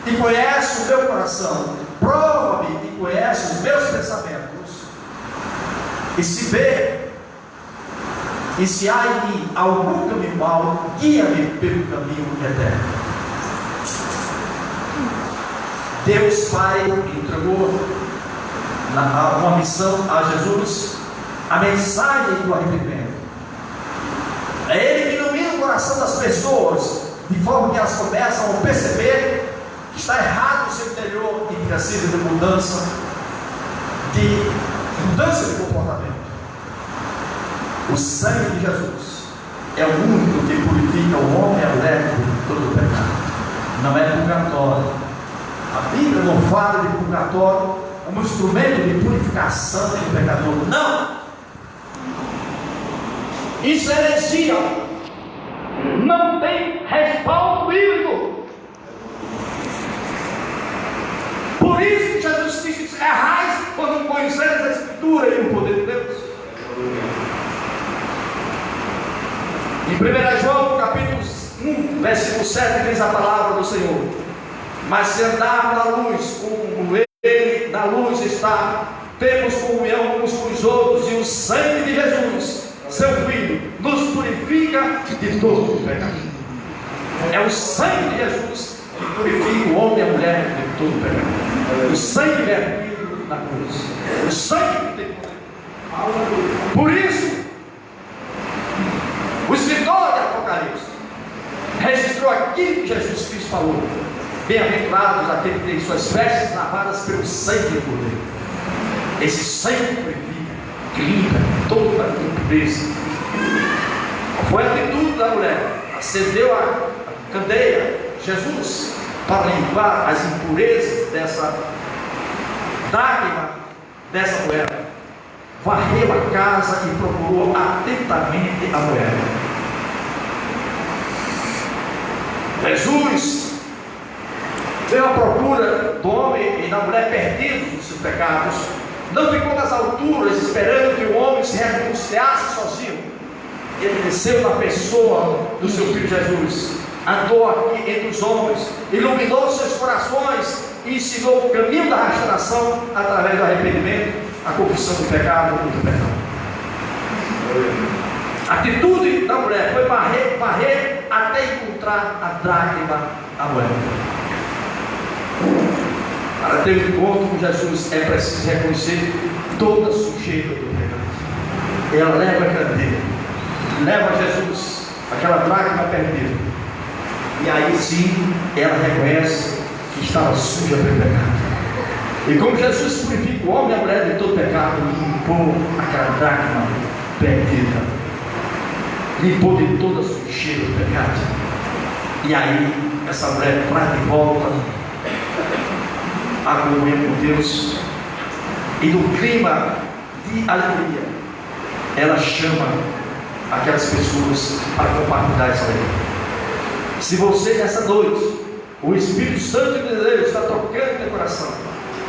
e conhece o meu coração, prova-me e conhece os meus pensamentos, e se há em mim algum caminho mau, guia-me pelo caminho eterno. Deus Pai entregou uma missão a Jesus, a mensagem do arrependimento. É Ele que ilumina o coração das pessoas, de forma que elas começam a perceber que está errado o seu interior e que precisa de mudança de comportamento. O sangue de Jesus é o único que purifica o homem e a mulher de todo o pecado. Não é purgatório. A Bíblia não fala de purgatório como instrumento de purificação do pecador. Não! Isso é heresia. Não tem respaldo bíblico. Por isso que Jesus disse: errais quando não conheceres a Escritura e o poder de Deus. Em 1 João capítulo 1, versículo 7, diz a palavra do Senhor: mas se andarmos na luz, como Ele na luz está, temos comunhão uns com os outros, e o sangue de Jesus, seu Filho, nos purifica de todo o pecado. É o sangue de Jesus que purifica o homem e a mulher de todo o pecado. O sangue vertido na cruz. O sangue que tem poder. Por isso, o escritor de Apocalipse registrou aquilo que Jesus Cristo falou: bem-aventurados aqueles que têm suas vestes lavadas pelo sangue de poder. Esse sangue purifica, que limpa toda a impureza. Foi a atitude da mulher: acendeu a candeia, Jesus, para limpar as impurezas dessa dracma, dessa moeda. Varreu a casa e procurou atentamente a moeda. Jesus veio à procura do homem e da mulher perdidos nos seus pecados. Não ficou nas alturas esperando que o homem se reconciliasse sozinho. Ele desceu na pessoa do seu Filho Jesus, andou aqui entre os homens, iluminou seus corações e ensinou o caminho da restauração através do arrependimento, a confissão do pecado e do perdão. A atitude da mulher foi varrer até encontrar a dracma, a moeda. Para ter um encontro com Jesus é preciso reconhecer toda a sujeira do pecado. Ela leva a candeia, leva a Jesus aquela dracma perdida, e aí sim ela reconhece que estava suja pelo pecado. E como Jesus purifica o homem e a mulher de todo pecado, limpou aquela dracma perdida, limpou de toda a sujeira do pecado. E aí essa mulher traz de volta a comunhão com Deus, e no clima de alegria ela chama aquelas pessoas para compartilhar essa alegria. Se você nessa noite, o Espírito Santo de Deus está tocando teu coração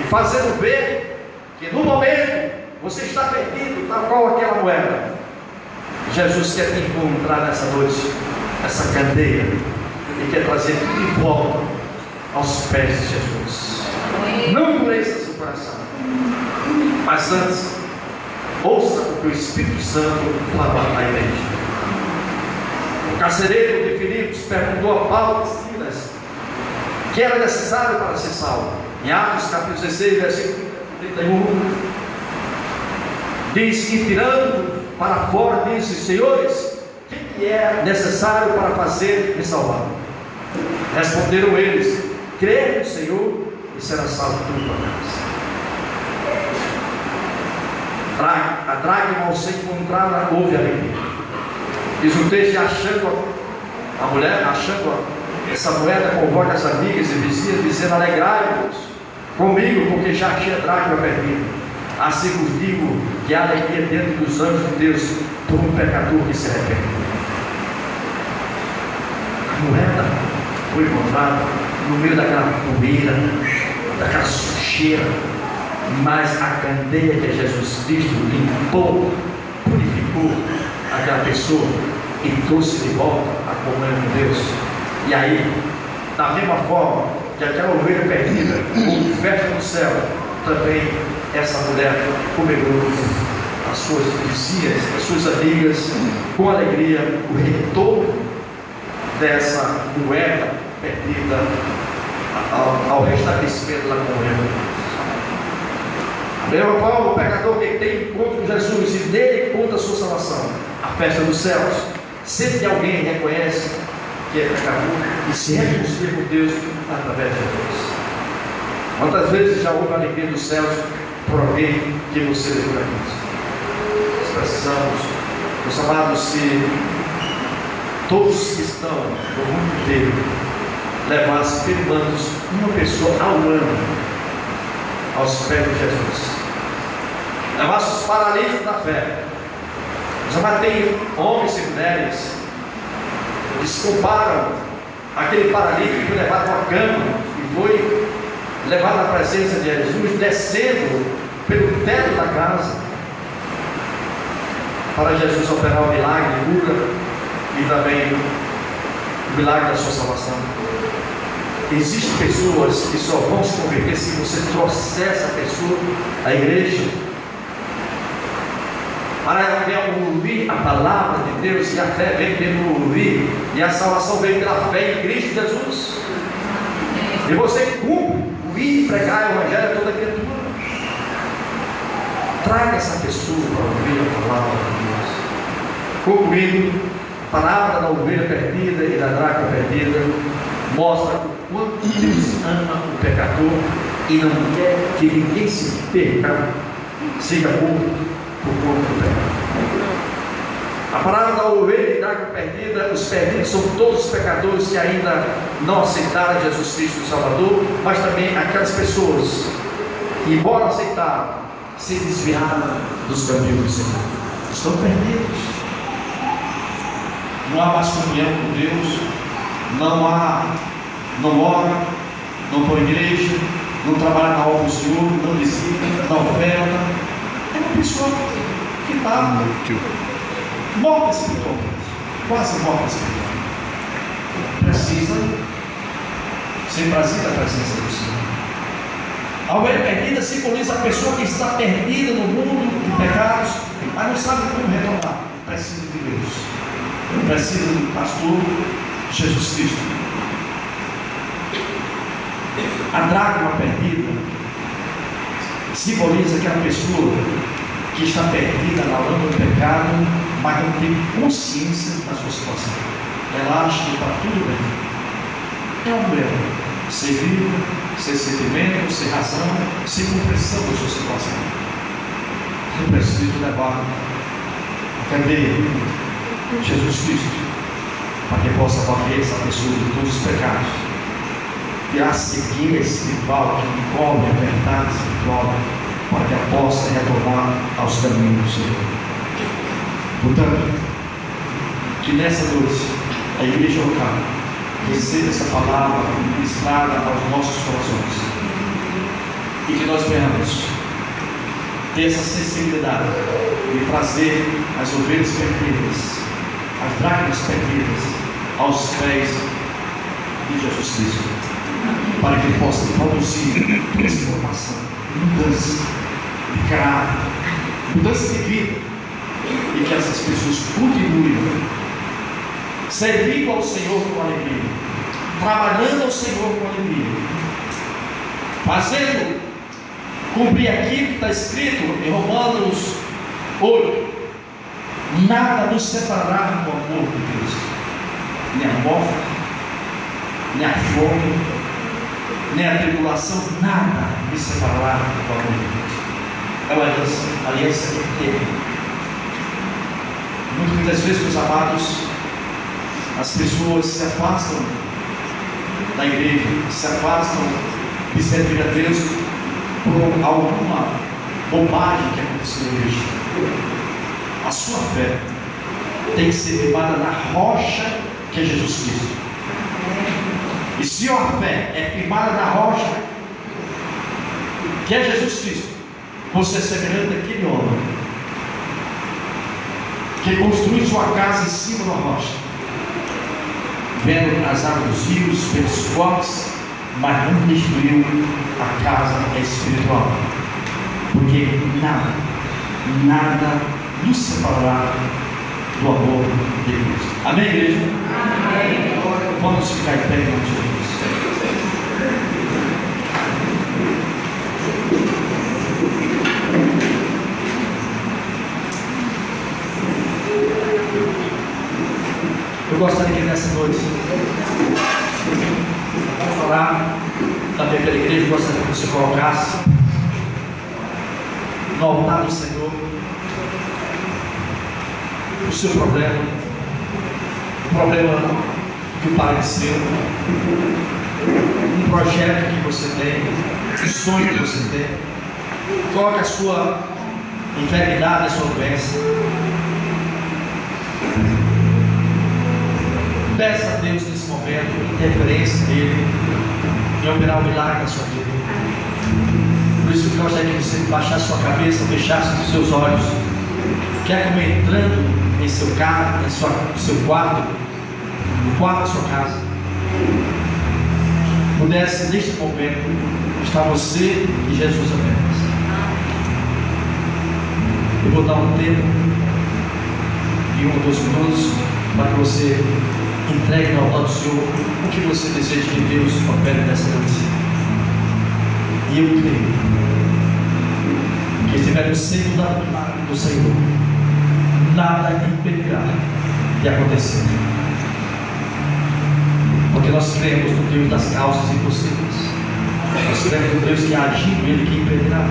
e fazendo ver que no momento você está perdido, tal qual aquela moeda, Jesus quer te encontrar nessa noite, essa candeia, e quer trazer de volta aos pés de Jesus. Não endureça seu coração, mas antes ouça o que o Espírito Santo falou à igreja. O carcereiro de Filipos perguntou a Paulo e Silas que era necessário para ser salvo. Em Atos capítulo 16, versículo 31, diz que, tirando para fora, disse: senhores, o que é necessário para fazer me salvar? Responderam eles: crer no Senhor e será salvo tu e tua casa. A dracma, ao ser encontrada, houve alegria. Diz o texto: achando a mulher, essa moeda, convoca as amigas e vizinhas, dizendo: alegrai-vos comigo, porque já achei a dracma perdida. Assim vos digo que há alegria dentro dos anjos de Deus por um pecador que se arrepende. A moeda foi encontrada no meio daquela poeira, daquela sujeira cheira, mas a candeia que é Jesus Cristo limpou, purificou aquela pessoa e trouxe de volta a comunhão com Deus. E aí, da mesma forma que aquela ovelha perdida, com festa no céu, também essa mulher comemorou as suas vizinhas, as suas amigas, com alegria, o retorno dessa moeda perdida ao restabelecimento da comunhão. A mesma forma, o pecador que tem encontro com Jesus e nele conta a sua salvação, a festa dos céus, sempre que alguém reconhece que é pecador e se reconcilia com Deus através de Jesus. Quantas vezes já houve a alegria dos céus por alguém que você levou a Cristo? Nós precisamos, meus amados, se todos que estão no mundo inteiro levassem pelo menos uma pessoa ao ano aos pés de Jesus, levassem os paralíticos da fé. Mas já tem homens e mulheres que se comparam àquele paralítico que foi levado a uma cama e foi levado à presença de Jesus, descendo pelo teto da casa para Jesus operar o milagre de cura e também o milagre da sua salvação. Existem pessoas que só vão se converter se você trouxer essa pessoa à igreja para ouvir a palavra de Deus, e a fé vem pelo ouvir, e a salvação vem pela fé em Cristo Jesus. E você cumpre o ir e pregar o evangelho a toda criatura. Traga essa pessoa para ouvir a palavra de Deus. Concluindo, a palavra da ovelha perdida e da dracma perdida mostra o quanto Deus ama o pecador e não quer que ninguém se perca, seja morto por conta do pecado. A palavra da ovelha e da dracma perdida, os perdidos são todos os pecadores que ainda não aceitaram Jesus Cristo o Salvador, mas também aquelas pessoas que, embora aceitaram, se desviaram dos caminhos do Senhor. Estão perdidos. Não há mais comunhão com Deus, não ora, não vai à igreja, não trabalha na obra do Senhor, não visita, não oferta. É uma pessoa que está morta espiritualmente, quase morta espiritualmente. Precisa ser trazida à presença do Senhor. A ovelha perdida simboliza a pessoa que está perdida no mundo de pecados, mas não sabe como retornar. Precisa de Deus, precisa do pastor Jesus Cristo. A dracma perdida simboliza aquela pessoa que está perdida na lama do pecado, mas não tem consciência da sua situação. Ela acha que está tudo bem. É um erro. Ser vivo, ser sentimento, ser razão, ser compreensão da sua situação. Eu preciso levar a cadeia Jesus Cristo para que possa varrer essa pessoa de todos os pecados. E a cegueira espiritual que encobre a verdade espiritual, para que ela possa retornar aos caminhos do Senhor. Portanto, que nessa noite a igreja local receba essa palavra ministrada aos nossos corações, e que nós venhamos ter essa sensibilidade de trazer as ovelhas perdidas, as dracmas perdidas aos pés de Jesus Cristo, para que ele possa produzir transformação, mudança de caráter, mudança de vida, e que essas pessoas continuem servindo ao Senhor com alegria, trabalhando ao Senhor com alegria, fazendo cumprir aquilo que está escrito em Romanos 8: nada nos separará do amor de Deus, nem a morte, nem a fome, nem a tribulação, nada me separará do amor de Deus. É uma aliança eterna. Muitas vezes, meus amados, as pessoas se afastam da igreja, se afastam de servir a Deus por alguma bobagem que aconteceu na igreja. A sua fé tem que ser firmada na rocha que é Jesus Cristo. E se a fé é firmada na rocha, que é Jesus Cristo, você é semelhante àquele homem que construiu sua casa em cima da rocha, vendo as águas dos rios, ventos fortes, mas não destruiu a casa espiritual, porque nada nos separará do amor de Cristo. Amém, igreja? Amém. Vamos ficar em pé em nome de Jesus. Eu gostaria que nessa noite, vamos falar também pela igreja, eu gostaria que você colocasse no altar do Senhor o seu problema, o problema que o Pai seu, um projeto que você tem, um sonho que você tem. Coloque a sua enfermidade, a sua doença. Peça a Deus nesse momento interferência dele em operar o milagre na sua vida. Por isso que eu gostaria que você baixasse sua cabeça, fechasse os seus olhos. Quer como entrando em seu carro, no seu quarto, no quarto da sua casa, pudesse neste momento estar você e Jesus apenas. Eu vou dar um tempo de 1 ou 2 minutos para que você entregue no altar do Senhor o que você deseja que Deus opere nessa noite. E eu creio que estiver no seio da palavra do Senhor, nada impedirá de acontecer, porque nós cremos no Deus das causas impossíveis. Nós cremos no Deus que agindo, Ele que impedirá.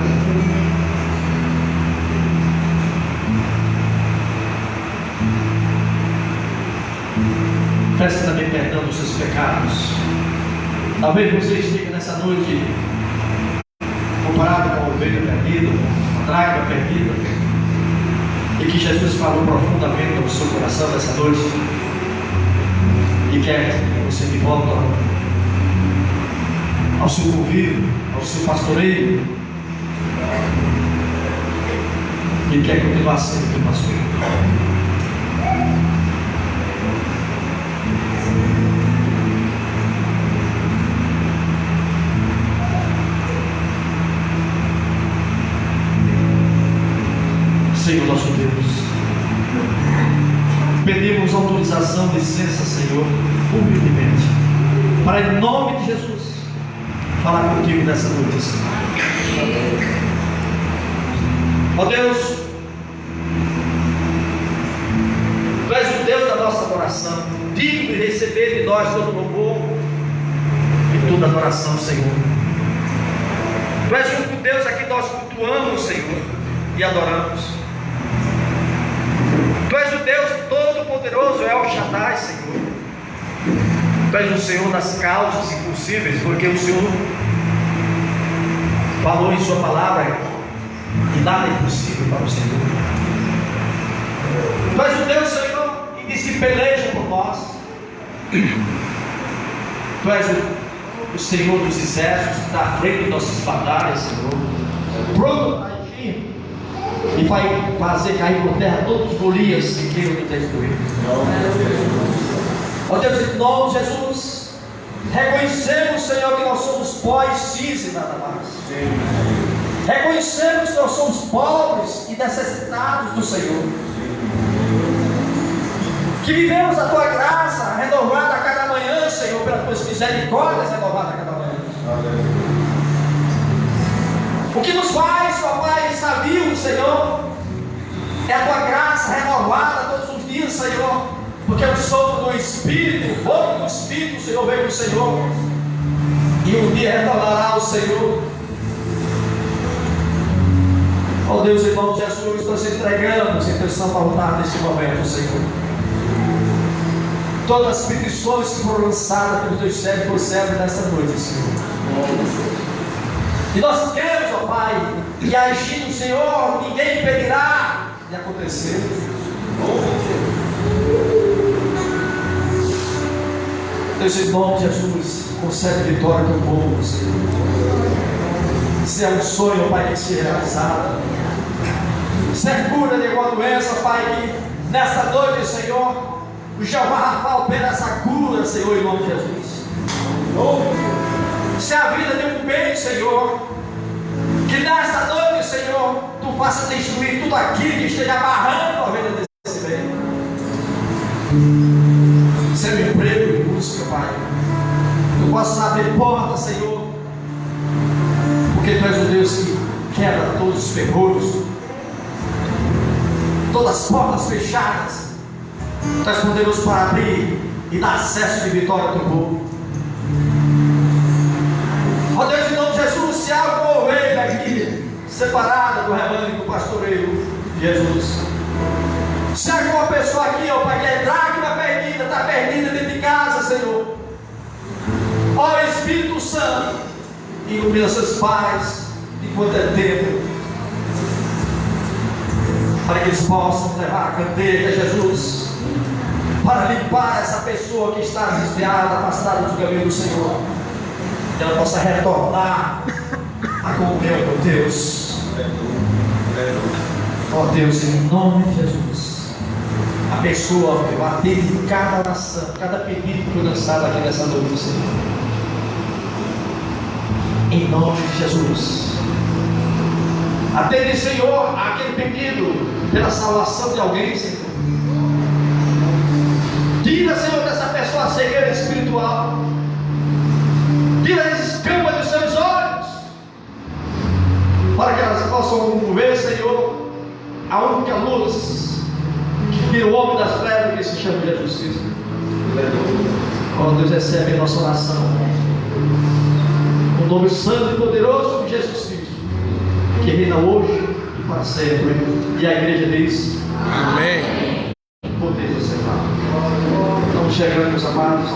Peça também perdão dos seus pecados. Talvez você esteja nessa noite comparado com a ovelha perdida, a dracma perdida, e que Jesus falou profundamente no seu coração nessa noite e quer que você de volta ao seu convívio, ao seu pastoreio, e quer continuar sendo teu pastor. Senhor nosso Deus, pedimos autorização, licença, Senhor, humildemente, para em nome de Jesus falar contigo nessa noite, Senhor. Ó Deus, Tu és o Deus da nossa adoração, digno de receber de nós todo louvor e toda adoração, Senhor. Tu és o único Deus a quem nós cultuamos, Senhor, e adoramos. Tu és o Deus Todo-Poderoso, El Shaddai, Senhor. Tu és o Senhor das causas impossíveis, porque o Senhor falou em Sua palavra e nada é impossível para o Senhor. Tu és o Deus, Senhor, que se peleja por nós. Tu és o Senhor dos exércitos, que está à frente de nossas batalhas, Senhor, pronto para agir e vai fazer cair por terra todos os Golias que queiram nos destruir. Ó Deus, em nome de Jesus, reconhecemos, Senhor, que nós somos pó e cinza e nada mais. Reconhecemos que nós somos pobres e necessitados do Senhor, que vivemos a Tua graça renovada a cada manhã, Senhor, pelas Tuas misericórdias renovadas a cada manhã. O que nos faz, ó Pai, sabio, Senhor, é a Tua graça renovada todos os dias, Senhor, porque o sopro do Espírito, o fogo do Espírito, Senhor, veio do Senhor, e um dia retornará ao Senhor. Ó Deus, em nome de Jesus, nós entregamos em Teu santo altar neste momento, Senhor, todas as petições que foram lançadas pelos Teus servos e por servos nesta noite, Senhor. E nós queremos, ó Pai, que agindo o Senhor, ninguém impedirá de acontecer. Deus, em nome de Jesus, concede vitória ao teu povo, Senhor. Se é um sonho, Pai, que se realizado. Se é cura de alguma doença, Pai, que nesta noite, Senhor, o Jeová Rafa opera essa cura, Senhor, em nome de Jesus. Se é a vida de um bem, Senhor, que nesta noite, Senhor, Tu faça destruir tudo aquilo que esteja amarrando a vida desse bem. Se é um emprego em busca, Pai, Tu possa abrir porta, Senhor, porque Tu és o Deus que quebra todos os ferrolhos, todas as portas fechadas. Tu és poderoso para abrir e dar acesso de vitória ao Teu povo. Ó Deus, em nome de Jesus, se há alguma ovelha aqui separada do rebanho do pastoreio de Jesus, se há alguma pessoa aqui, ó Pai, que é dracma perdida, está perdida dentro de casa, Senhor, ó Espírito Santo, ilumina seus pais enquanto é tempo, para que eles possam levar a candeia de Jesus, para limpar essa pessoa que está desviada, afastada do caminho do Senhor, que ela possa retornar a comunhão com Deus. Ó Deus, em nome de Jesus, abençoa, meu, atende cada oração, cada pedido que foi lançado aqui nessa noite, Senhor. Em nome de Jesus, atende, Senhor, aquele pedido pela salvação de alguém, Senhor. Tira, Senhor, dessa pessoa a cegueira espiritual. Tira as escamas dos seus olhos, para que elas possam ver, Senhor, a única luz que tira o homem das trevas, que se chama Jesus Cristo. Ó Deus, recebe a nossa oração, no nome santo e poderoso de Jesus Cristo, que reina hoje e para sempre. E a igreja diz: amém. Poder do Senhor. Estamos chegando, meus amados.